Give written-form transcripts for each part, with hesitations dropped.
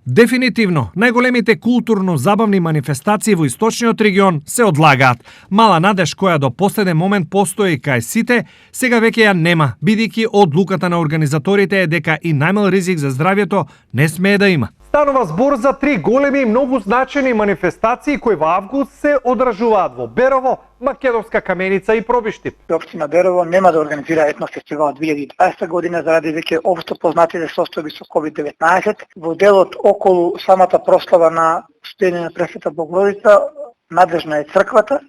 Дефинитивно, најголемите културно-забавни манифестации во источниот регион се одлагаат. Мала надеж која до последен момент постои кај сите, сега веќе ја нема, бидејќи одлуката на организаторите е дека и најмал ризик за здравјето не смее да има. Станува збор за 3 големи и многу значени манифестации кои во август се одржуваат во Берово, Македонска Каменица и Пробиштип. Општина Берово нема да организира етнофестивал 2020 година заради веќе општо познатите состојби со COVID-19. Во делот околу самата прослава на стоење на Пресвета Богородица надлежна е црквата.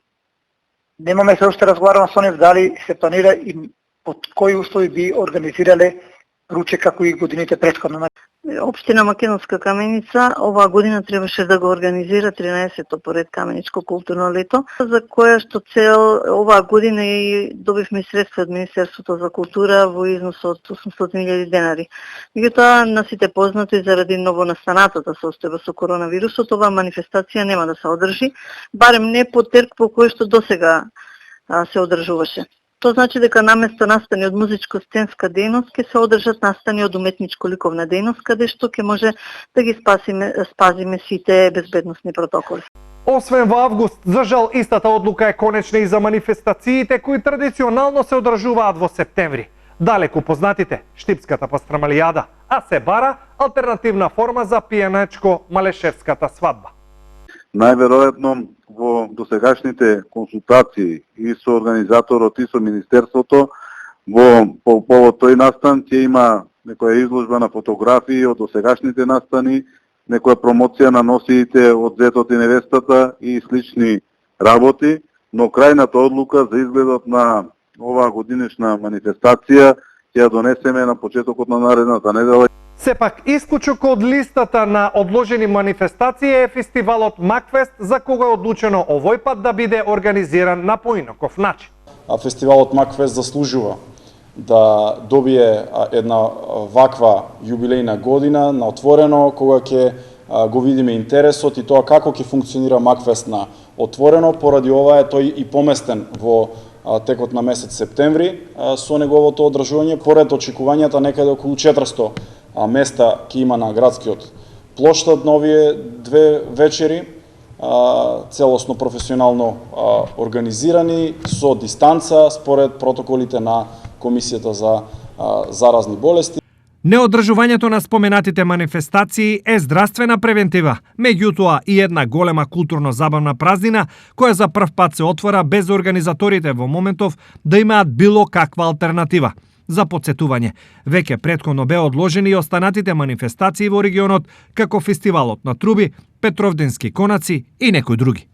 Немаме се уште разговарано со нив дали се планира и под кои услови би организирале ручек како и годините претходно. Општина Македонска Каменица оваа година требаше да го организира 13-то поред каменичко културно лето, за која што цел оваа година и добивме средства од Министерството за култура во износ од 800.000 денари. Меѓутоа, на сите познато и заради новонастанатата состојба со коронавирусот, оваа манифестација нема да се одржи, барем не по терк по кој што досега се одржуваше. Тоа значи дека наместо настани од музичко-сценска дејност ќе се одржат настани од уметничко-ликовна дејност, каде што ќе може да ги спазиме сите безбедносни протоколи. Освен во август, за жал истата одлука е конечна и за манифестациите кои традиционално се одржуваат во септември. Далеку познатите Штипската пастрамалијада, а се бара алтернативна форма за пијаначко-малешевската свадба. Најверојатно во досегашните консултации и со организаторот и со Министерството по повод тој настан ќе има некоја изложба на фотографии од досегашните настани, некоја промоција на носиите од зетот и невестата и слични работи, но крајната одлука за изгледот на оваа годинешна манифестација ќе ја донесеме на почетокот на наредната недела. Сепак, исклучок од листата на одложени манифестации е фестивалот Макфест, за кога е одлучено овој пат да биде организиран на поинаков начин. Фестивалот Макфест заслужува да добие една ваква јубилејна година на отворено, кога ќе го видиме интересот и тоа како ќе функционира Макфест на отворено. Поради ова е тој и поместен во текот на месец септември со неговото одржување. Поред очекувањата некаде околу 400 места ќе има на градскиот плоштад на овие две вечери, целосно професионално организирани, со дистанца според протоколите на Комисијата за заразни болести. Неодржувањето на споменатите манифестации е здравствена превентива, меѓутоа и една голема културно-забавна празнина која за прв пат се отвора без организаторите во моментов да имаат било каква алтернатива. За подсетување, веќе претходно беа одложени и останатите манифестации во регионот, како фестивалот на труби, Петровденски конаци и некои други.